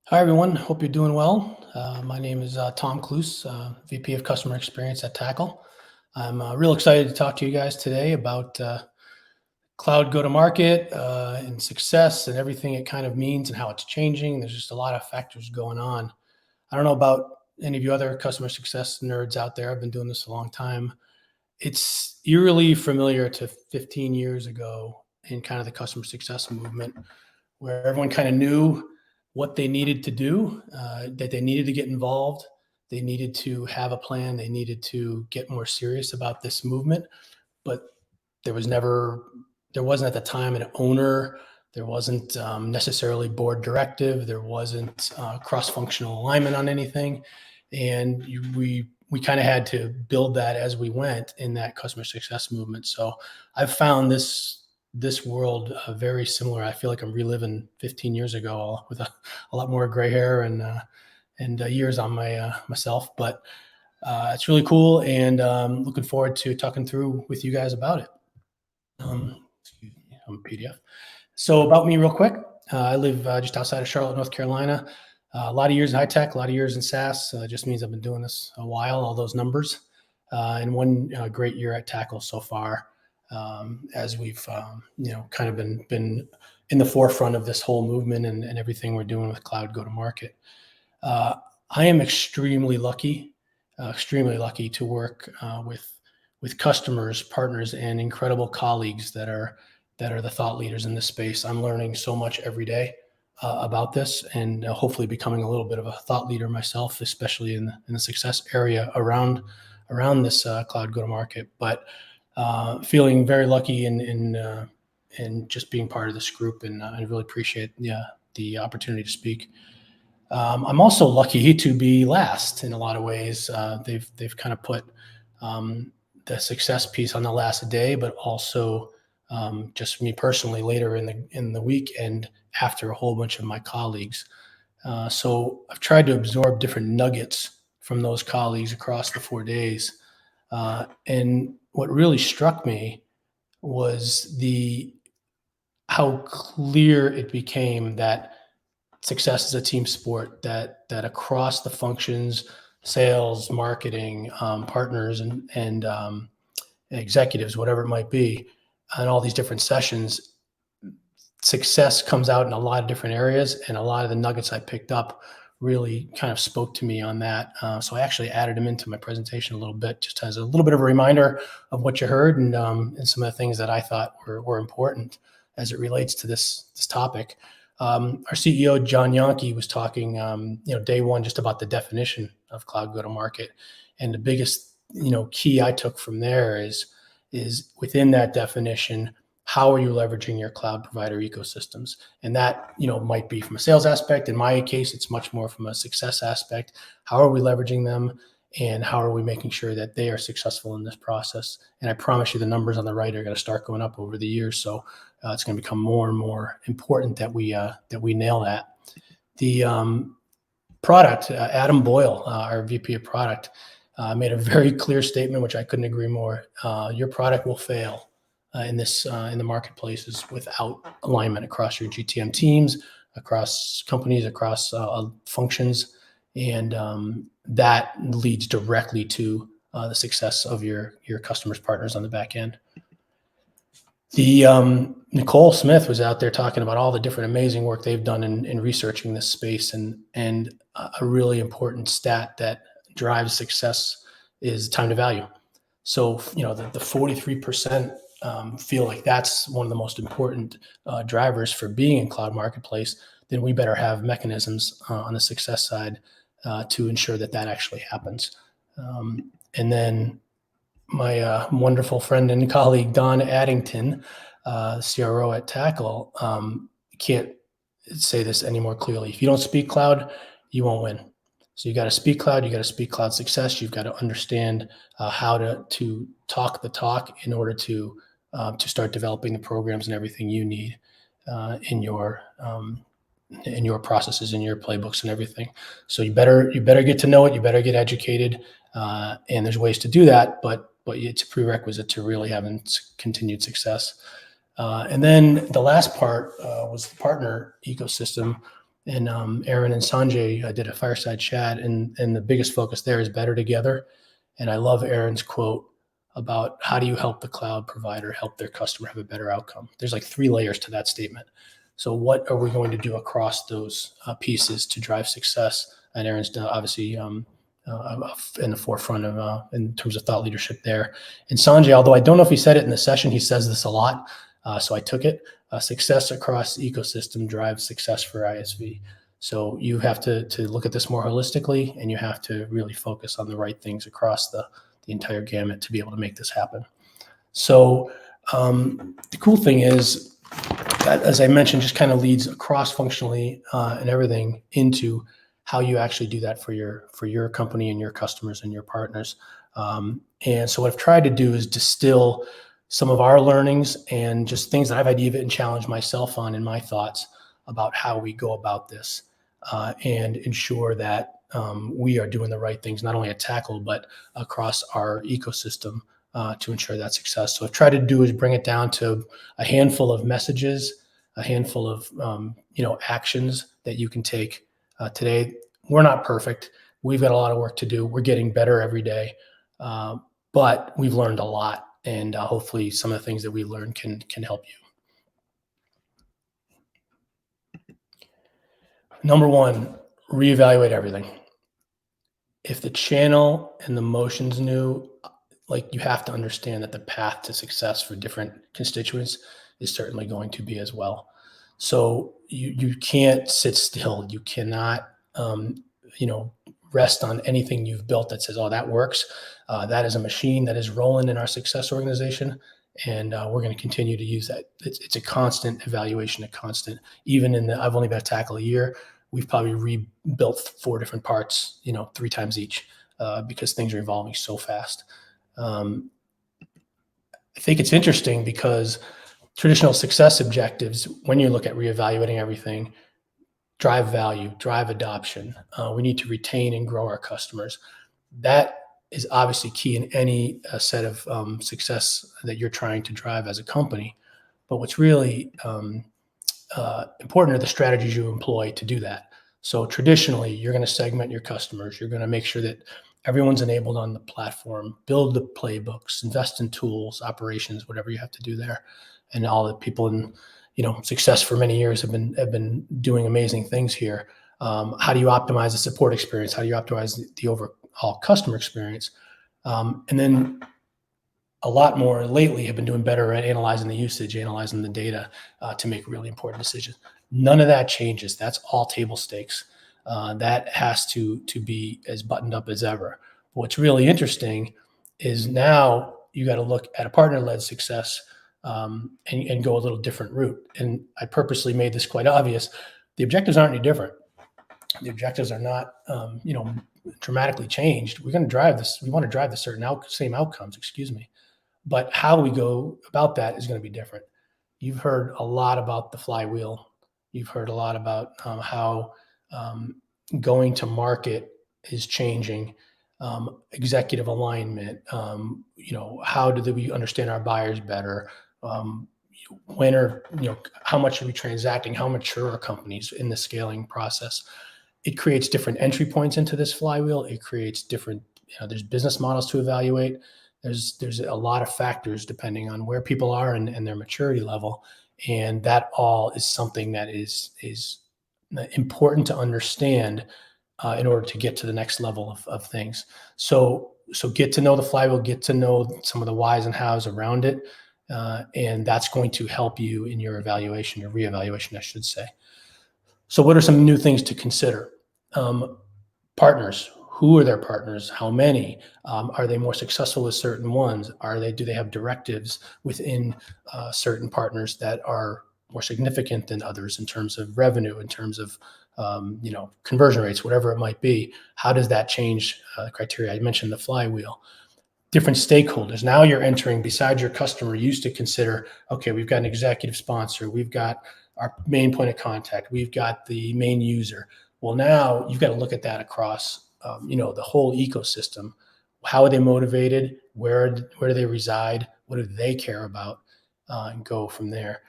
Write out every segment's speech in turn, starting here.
Hi, everyone. Hope you're doing well. My name is Tom Cluse, VP of Customer Experience at Tackle. I'm real excited to talk to you guys today about cloud go-to-market and success and everything it kind of means and how it's changing. There's just a lot of factors going on. I don't know about any of you other customer success nerds out there. I've been doing this a long time. It's eerily familiar to 15 years ago in kind of the customer success movement, where everyone kind of knew what they needed to do, that they needed to get involved. They needed to have a plan. They needed to get more serious about this movement. But there was never, there wasn't at the time an owner. There wasn't necessarily board directive. There wasn't cross-functional alignment on anything. And we kind of had to build that as we went in that customer success movement. So I've found this world very similar. I feel like I'm reliving 15 years ago with a lot more gray hair and years on myself. But it's really cool, and looking forward to talking through with you guys about it. Excuse me, I'm a PDF. So about me real quick. I live just outside of Charlotte, North Carolina. A lot of years in high tech, a lot of years in SaaS. Just means I've been doing this a while, all those numbers. And one great year at Tackle so far, as we've kind of been in the forefront of this whole movement and everything we're doing with cloud go-to-market. I am extremely lucky to work with customers, partners, and incredible colleagues that are the thought leaders in this space. I'm learning so much every day about this, and hopefully becoming a little bit of a thought leader myself, especially in the success area around this cloud go-to-market. But feeling very lucky in just being part of this group, and I really appreciate the opportunity to speak. I'm also lucky to be last in a lot of ways. They've kind of put the success piece on the last day, but also just me personally later in the week and after a whole bunch of my colleagues. So I've tried to absorb different nuggets from those colleagues across the 4 days. And what really struck me was how clear it became that success is a team sport, that across the functions, sales, marketing, partners, and executives, whatever it might be, and all these different sessions, success comes out in a lot of different areas, and a lot of the nuggets I picked up really kind of spoke to me on that. So I actually added them into my presentation a little bit, just as a little bit of a reminder of what you heard, and some of the things that I thought were important as it relates to this topic. Our CEO, John Yonke, was talking, day one, just about the definition of cloud go-to-market. And the biggest, key I took from there is within that definition, how are you leveraging your cloud provider ecosystems? And that, might be from a sales aspect. In my case, it's much more from a success aspect. How are we leveraging them? And how are we making sure that they are successful in this process? And I promise you the numbers on the right are going to start going up over the years. So it's going to become more and more important that we nail that. The product, Adam Boyle, our VP of product, made a very clear statement, which I couldn't agree more. Your product will fail in the marketplaces without alignment across your GTM teams, across companies, across functions, and that leads directly to the success of your customers, partners on the back end. The Nicole Smith was out there talking about all the different amazing work they've done in researching this space, and a really important stat that drives success is time to value. So the 43% feel like that's one of the most important drivers for being in cloud marketplace. Then we better have mechanisms on the success side to ensure that actually happens. And then my wonderful friend and colleague, Don Addington, CRO at Tackle, can't say this any more clearly. If you don't speak cloud, you won't win. So you got to speak cloud. You got to speak cloud success. You've got to understand how to talk the talk in order to start developing the programs and everything you need in your processes, in your playbooks, and everything. So you better get to know it. You better get educated, and there's ways to do that, but it's a prerequisite to really having continued success. And then the last part was the partner ecosystem. And Aaron and Sanjay did a fireside chat, and the biggest focus there is better together. And I love Aaron's quote about how do you help the cloud provider help their customer have a better outcome. There's like 3 layers to that statement. So what are we going to do across those pieces to drive success? And Aaron's obviously in the forefront of in terms of thought leadership there. And Sanjay, although I don't know if he said it in the session, he says this a lot, so I took it. Success across ecosystem drives success for ISV. So you have to look at this more holistically, and you have to really focus on the right things across the entire gamut to be able to make this happen. So the cool thing is that, as I mentioned, just kind of leads across functionally and everything into how you actually do that for your company and your customers and your partners. And so what I've tried to do is distill some of our learnings and just things that I've had to even challenge myself on in my thoughts about how we go about this and ensure that we are doing the right things, not only at Tackle, but across our ecosystem to ensure that success. So I've tried to do is bring it down to a handful of messages, a handful of actions that you can take today. We're not perfect. We've got a lot of work to do. We're getting better every day, but we've learned a lot, and hopefully, some of the things that we learned can help you. Number one, reevaluate everything. If the channel and the motion's new, like, you have to understand that the path to success for different constituents is certainly going to be as well. So you can't sit still. You cannot, rest on anything you've built that says, "Oh, that works." That is a machine that is rolling in our success organization, and we're going to continue to use that. It's a constant evaluation, a constant. Even I've only been at Tackle a year. We've probably rebuilt 4 different parts, 3 times each, because things are evolving so fast. I think it's interesting because traditional success objectives, when you look at reevaluating everything, drive value, drive adoption. We need to retain and grow our customers. That is obviously key in any set of success that you're trying to drive as a company. But what's really important are the strategies you employ to do that. So traditionally, you're going to segment your customers. You're going to make sure that everyone's enabled on the platform, build the playbooks, invest in tools, operations, whatever you have to do there. And all the people in success for many years have been doing amazing things here. How do you optimize the support experience? How do you optimize the overall customer experience? And then a lot more lately have been doing better at analyzing the usage, analyzing the data to make really important decisions. None of that changes. That's all table stakes. That has to be as buttoned up as ever. But what's really interesting is now you got to look at a partner-led success and go a little different route. And I purposely made this quite obvious. The objectives aren't any different. The objectives are not, dramatically changed. We're going to drive this. We want to drive the same outcomes. Excuse me. But how we go about that is going to be different. You've heard a lot about the flywheel. You've heard a lot about how going to market is changing, executive alignment. How do we understand our buyers better? How much are we transacting? How mature are companies in the scaling process? It creates different entry points into this flywheel. It creates different, there's business models to evaluate. There's a lot of factors depending on where people are and their maturity level. And that all is something that is important to understand in order to get to the next level of things. So get to know the flywheel, get to know some of the whys and hows around it. And that's going to help you in your evaluation, your reevaluation, I should say. So what are some new things to consider? Partners. Who are their partners? How many? Are they more successful with certain ones? Do they have directives within certain partners that are more significant than others in terms of revenue, in terms of conversion rates, whatever it might be? How does that change the criteria? I mentioned the flywheel. Different stakeholders. Now you're entering, besides your customer, you used to consider, okay, we've got an executive sponsor, we've got our main point of contact, we've got the main user. Well, now you've got to look at that across, the whole ecosystem. How are they motivated? Where do they reside? What do they care about? And go from there.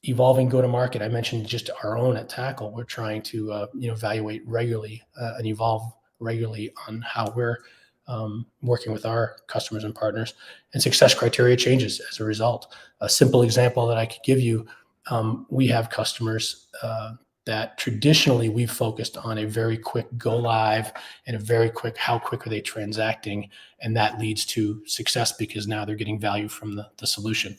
evolving go-to-market. I mentioned just our own at Tackle. We're trying to evaluate regularly and evolve regularly on how we're working with our customers and partners, and success criteria changes as a result. A simple example that I could give you: we have customers that traditionally we've focused on a very quick go live and a very quick how quick are they transacting, and that leads to success because now they're getting value from the solution.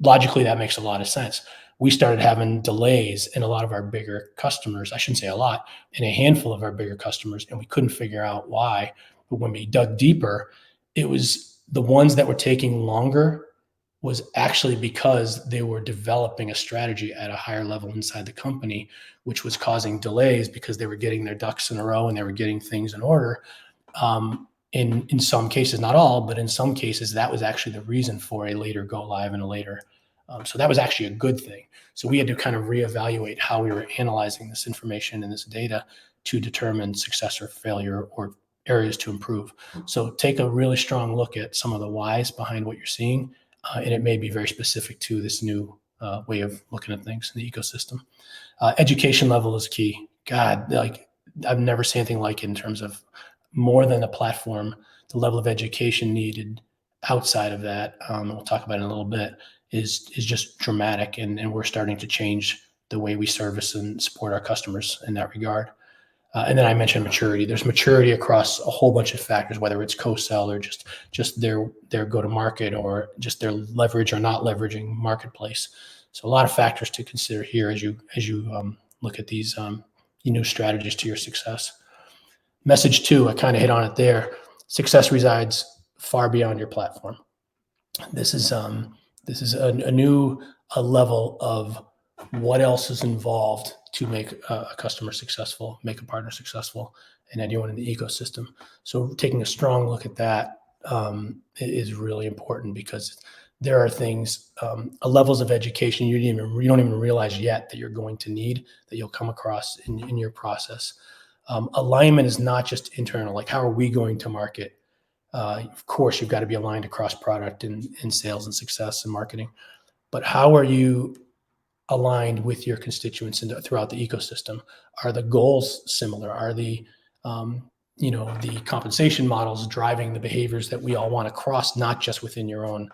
Logically, that makes a lot of sense. We started having delays in a lot of our bigger customers. I shouldn't say a lot, in a handful of our bigger customers, and we couldn't figure out why. But when we dug deeper, it was the ones that were taking longer was actually because they were developing a strategy at a higher level inside the company, which was causing delays because they were getting their ducks in a row and they were getting things in order. In some cases, not all, but in some cases, that was actually the reason for a later go live and a later. So that was actually a good thing. So we had to kind of reevaluate how we were analyzing this information and this data to determine success or failure or areas to improve. So take a really strong look at some of the whys behind what you're seeing, and it may be very specific to this new way of looking at things in the ecosystem. Education level is key. God, like I've never seen anything like it in terms of more than a platform. The level of education needed outside of that, we'll talk about it in a little bit, is just dramatic, and we're starting to change the way we service and support our customers in that regard. And then I mentioned maturity. There's maturity across a whole bunch of factors, whether it's co-sell or just their go-to-market or just their leverage or not leveraging marketplace. So a lot of factors to consider here as you look at these new strategies to your success. Message 2, I kind of hit on it there. Success resides far beyond your platform. This is a new level of what else is involved to make a customer successful, make a partner successful, and anyone in the ecosystem. So taking a strong look at that is really important, because there are things, levels of education you don't even realize yet that you're going to need, that you'll come across in your process. Alignment is not just internal, like how are we going to market? Of course, you've got to be aligned across product and sales and success and marketing, but how are you aligned with your constituents throughout the ecosystem? Are the goals similar? Are the the compensation models driving the behaviors that we all want to cross, not just within your own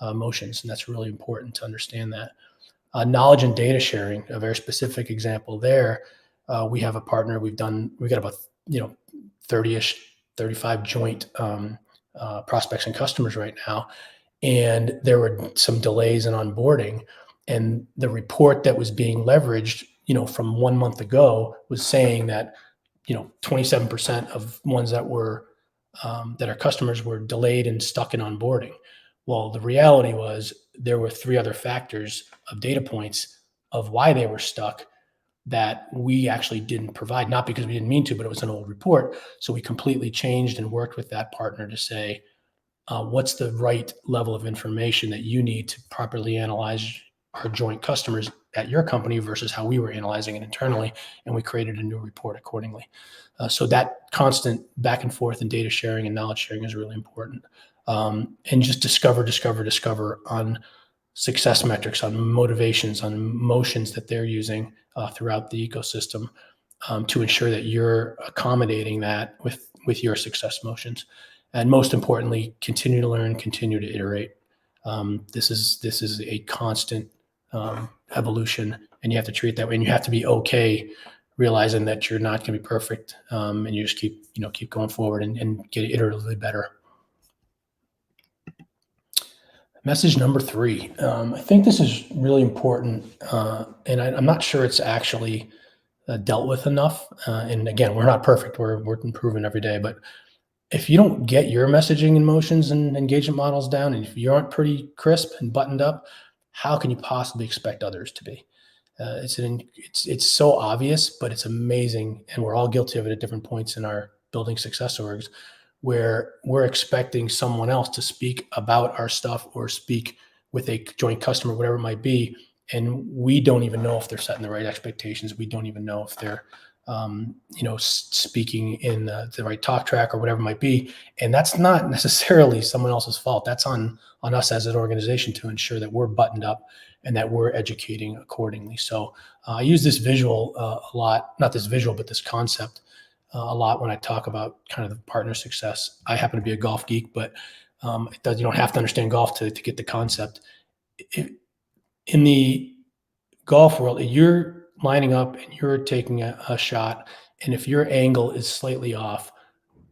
motions? And that's really important to understand that. Knowledge and data sharing, a very specific example there. We have a partner. We've got about 30-ish, 35 joint prospects and customers right now, and there were some delays in onboarding. And the report that was being leveraged, from 1 month ago, was saying that 27% of ones that were that our customers were delayed and stuck in onboarding. Well, the reality was there were 3 other factors of data points of why they were stuck that we actually didn't provide, not because we didn't mean to, but it was an old report. So we completely changed and worked with that partner to say, what's the right level of information that you need to properly analyze our joint customers at your company versus how we were analyzing it internally. And we created a new report accordingly. So that constant back and forth and data sharing and knowledge sharing is really important. And just discover on success metrics, on motivations, on emotions that they're using throughout the ecosystem to ensure that you're accommodating that with your success motions. And most importantly, continue to learn, continue to iterate. This is a constant evolution, and you have to treat that way. And you have to be okay realizing that you're not going to be perfect, and you just keep going forward and get iteratively better. Message number 3. I think this is really important, and I'm not sure it's actually dealt with enough. And again, we're not perfect. We're improving every day. But if you don't get your messaging and motions and engagement models down, and if you aren't pretty crisp and buttoned up, how can you possibly expect others to be? It's so obvious, but it's amazing, and we're all guilty of it at different points in our building success orgs, where we're expecting someone else to speak about our stuff or speak with a joint customer, whatever it might be, and we don't even know if they're setting the right expectations. We don't even know if they're speaking in the right talk track or whatever it might be. And that's not necessarily someone else's fault. That's on us as an organization to ensure that we're buttoned up and that we're educating accordingly. So I use this visual a lot, not this visual, but this concept a lot when I talk about kind of the partner success. I happen to be a golf geek, but you don't have to understand golf to get the concept. In the golf world, you're lining up and you're taking a shot, and if your angle is slightly off,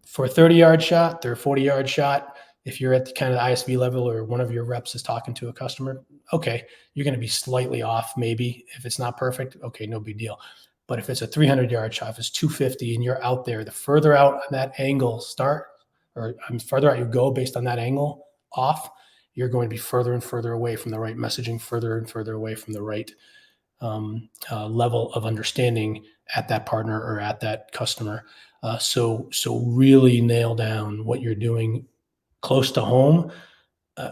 for a 30-yard shot, or a 40-yard shot, if you're at the kind of the ISV level or one of your reps is talking to a customer, okay, you're going to be slightly off maybe. If it's not perfect, okay, no big deal. But if it's a 300-yard shot, if it's 250 and you're out there, the further out on that angle further out you go based on that angle off, you're going to be further and further away from the right messaging, further and further away from the right level of understanding at that partner or at that customer. So really nail down what you're doing close to home,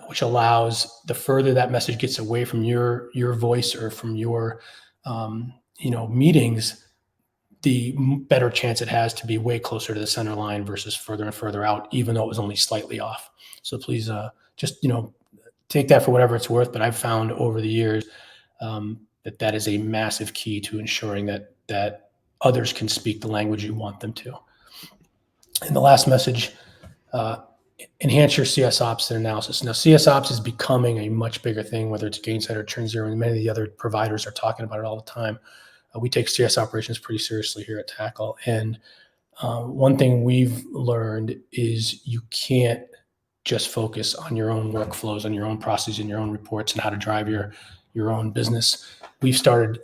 which allows the further that message gets away from your voice or from your meetings, the better chance it has to be way closer to the center line versus further and further out, even though it was only slightly off. So please just take that for whatever it's worth. But I've found over the years that is a massive key to ensuring that others can speak the language you want them to. And the last message, enhance your CS ops and analysis. Now, CS ops is becoming a much bigger thing, whether it's Gainsight or TrendZero, and many of the other providers are talking about it all the time. We take CS operations pretty seriously here at Tackle. And one thing we've learned is you can't just focus on your own workflows, on your own processes, and your own reports, and how to drive your own business. We've started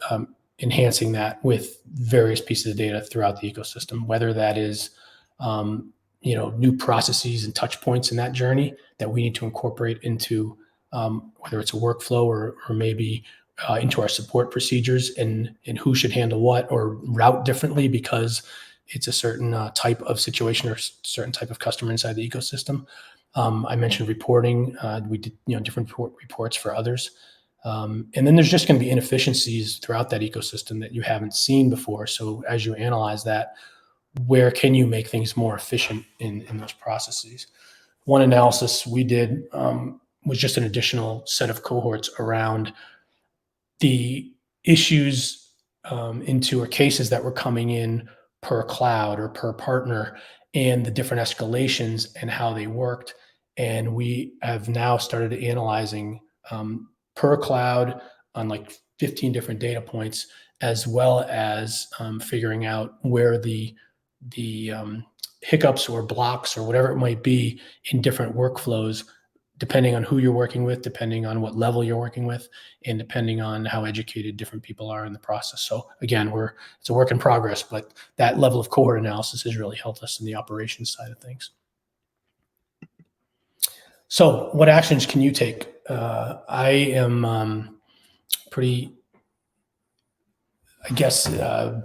enhancing that with various pieces of data throughout the ecosystem, whether that is new processes and touch points in that journey that we need to incorporate into whether it's a workflow or maybe into our support procedures and who should handle what or route differently because it's a certain type of situation or certain type of customer inside the ecosystem. I mentioned reporting. We did different reports for others. And then there's just going to be inefficiencies throughout that ecosystem that you haven't seen before. So as you analyze that, where can you make things more efficient in those processes? One analysis we did was just an additional set of cohorts around the issues or cases that were coming in per cloud or per partner and the different escalations and how they worked. And we have now started analyzing per cloud on like 15 different data points, as well as figuring out where the hiccups or blocks or whatever it might be in different workflows, depending on who you're working with, depending on what level you're working with, and depending on how educated different people are in the process. So again, it's a work in progress, but that level of cohort analysis has really helped us in the operations side of things. So what actions can you take? I am pretty,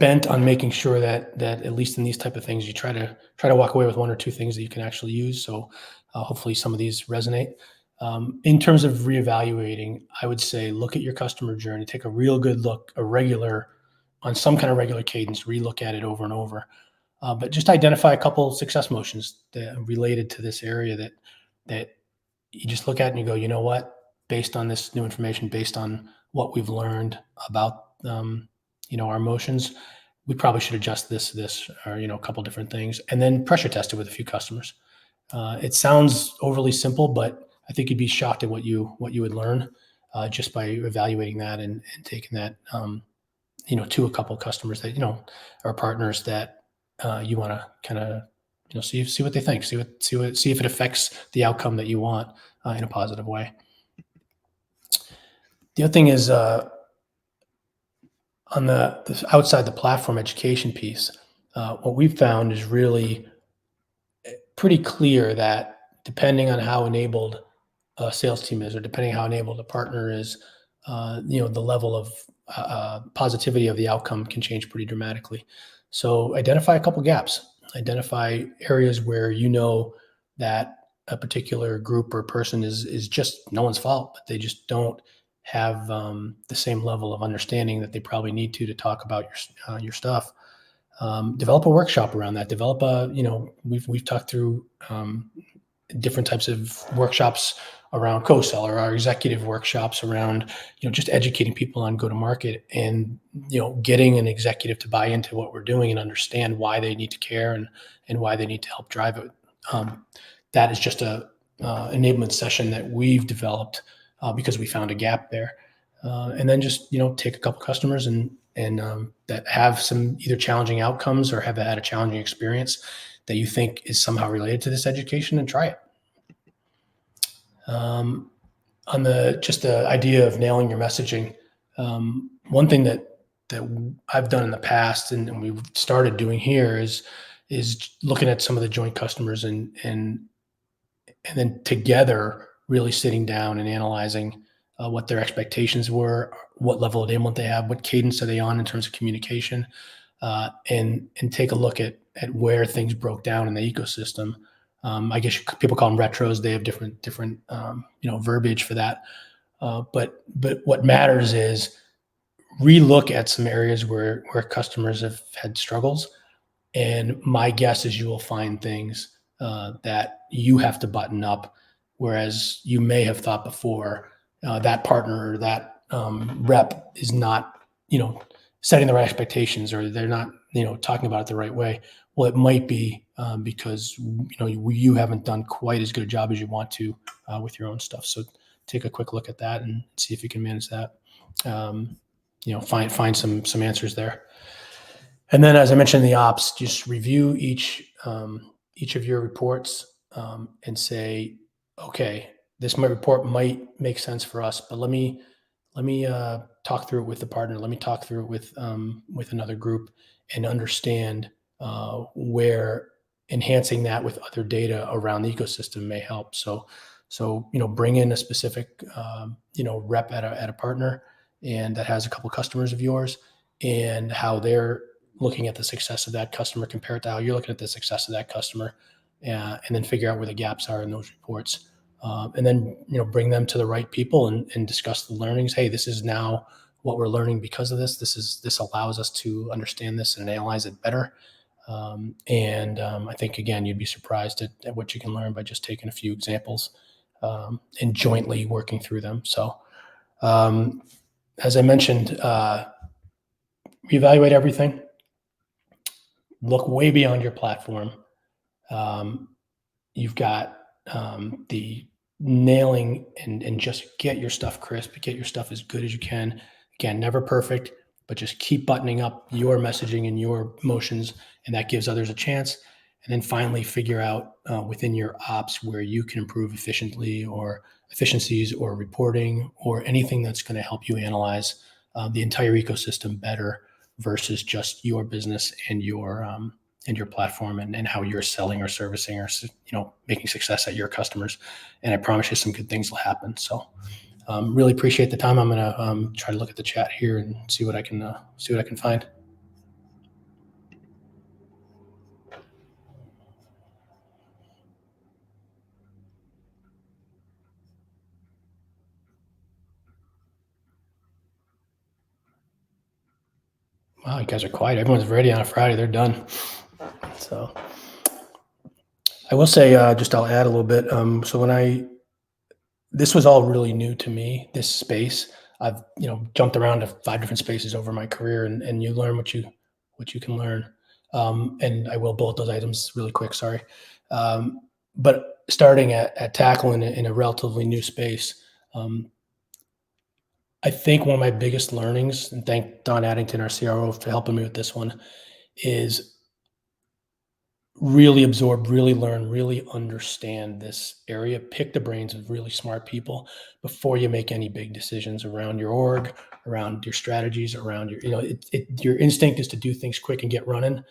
bent on making sure that at least in these type of things, you try to walk away with one or two things that you can actually use. So hopefully some of these resonate. In terms of reevaluating, I would say look at your customer journey, take a real good look, on some kind of regular cadence, relook at it over and over. But just identify a couple of success motions that are related to this area that you just look at and you go, you know what, based on this new information, based on what we've learned about our motions, we probably should adjust this, or a couple different things, and then pressure test it with a few customers. It sounds overly simple, but I think you'd be shocked at what you would learn just by evaluating that and taking that to a couple of customers that are partners that you want to kind of see what they think, see if it affects the outcome that you want in a positive way. The other thing is on the outside the platform education piece, what we've found is really pretty clear that depending on how enabled a sales team is, or depending on how enabled a partner is, the level of positivity of the outcome can change pretty dramatically. So identify a couple gaps, identify areas where that a particular group or person is just no one's fault, but they just don't have the same level of understanding that they probably need to talk about your stuff. Develop a workshop around that. We've talked through different types of workshops around co-sell, or our executive workshops around, just educating people on go-to-market, and, getting an executive to buy into what we're doing and understand why they need to care, and why they need to help drive it. That is just a enablement session that we've developed because we found a gap there. And then just, take a couple customers and that have some either challenging outcomes or have had a challenging experience that you think is somehow related to this education, and try it. On the idea of nailing your messaging, one thing that I've done in the past, and we've started doing here, is looking at some of the joint customers, and then together really sitting down and analyzing what their expectations were, what level of enablement they have, what cadence are they on in terms of communication, and take a look at where things broke down in the ecosystem. I guess people call them retros. They have different verbiage for that. But what matters is relook at some areas where customers have had struggles. And my guess is you will find things that you have to button up, whereas you may have thought before that partner or that rep is not, setting the right expectations, or they're not, talking about it the right way. Well, it might be because you haven't done quite as good a job as you want to with your own stuff. So take a quick look at that and see if you can manage that. Find some answers there. And then, as I mentioned in the ops, just review each of your reports and say, okay, this report might make sense for us, but let me talk through it with the partner. Let me talk through it with another group, and understand where enhancing that with other data around the ecosystem may help. So bring in a specific rep at a partner, and that has a couple customers of yours, and how they're looking at the success of that customer compared to how you're looking at the success of that customer, and then figure out where the gaps are in those reports. And then, bring them to the right people and discuss the learnings. Hey, this is now what we're learning because of this. This allows us to understand this and analyze it better. I think, again, you'd be surprised at what you can learn by just taking a few examples and jointly working through them. So, as I mentioned, reevaluate everything. Look way beyond your platform. You've got the nailing and just get your stuff crisp, get your stuff as good as you can. Again, never perfect, but just keep buttoning up your messaging and your motions, and that gives others a chance. And then finally figure out within your ops where you can improve efficiencies or reporting or anything that's going to help you analyze the entire ecosystem better versus just your business and your platform and how you're selling or servicing or making success at your customers. And I promise you some good things will happen. So really appreciate the time. I'm going to try to look at the chat here and see what I can find. Wow, you guys are quiet. Everyone's ready on a Friday. They're done. So I will say, I'll add a little bit. So this was all really new to me, this space. I've, jumped around to 5 different spaces over my career, and you learn what you can learn. And I will bullet those items really quick. Sorry. But starting at Tackle in a relatively new space, I think one of my biggest learnings, and thank Don Addington, our CRO, for helping me with this one, is really absorb, really learn, really understand this area. Pick the brains of really smart people before you make any big decisions around your org, around your strategies, around your instinct is to do things quick and get running.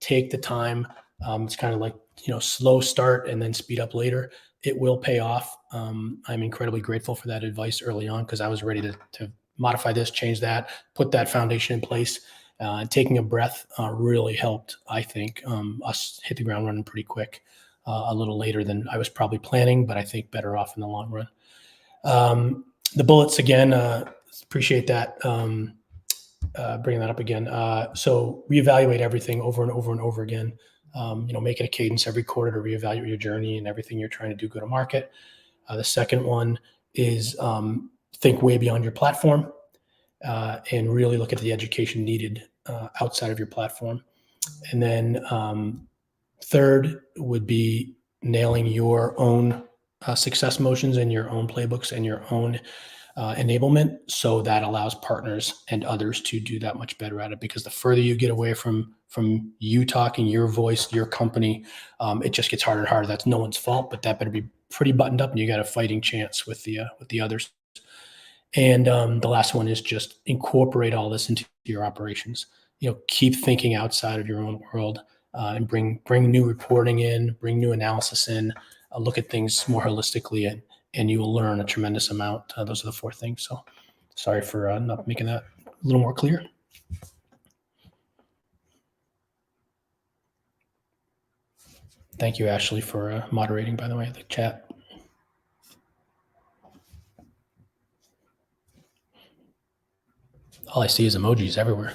Take the time. It's kind of like, slow start and then speed up later. It will pay off. I'm incredibly grateful for that advice early on, because I was ready to modify this, change that, put that foundation in place. Taking a breath really helped, I think, us hit the ground running pretty quick, a little later than I was probably planning, but I think better off in the long run. The bullets, again, appreciate that, bringing that up again. So reevaluate everything over and over and over again. Make it a cadence every quarter to reevaluate your journey and everything you're trying to do go to market. The second one is think way beyond your platform and really look at the education needed outside of your platform. And then third would be nailing your own success motions and your own playbooks and your own enablement, so that allows partners and others to do that much better at it. Because the further you get away from you talking, your voice, your company, it just gets harder and harder. That's no one's fault, but that better be pretty buttoned up, and you got a fighting chance with the others. And the last one is just incorporate all this into your operations. Keep thinking outside of your own world and bring new reporting in, bring new analysis in, look at things more holistically, and you will learn a tremendous amount. Those are the four things. So sorry for not making that a little more clear. Thank you, Ashley, for moderating, by the way, the chat. All I see is emojis everywhere.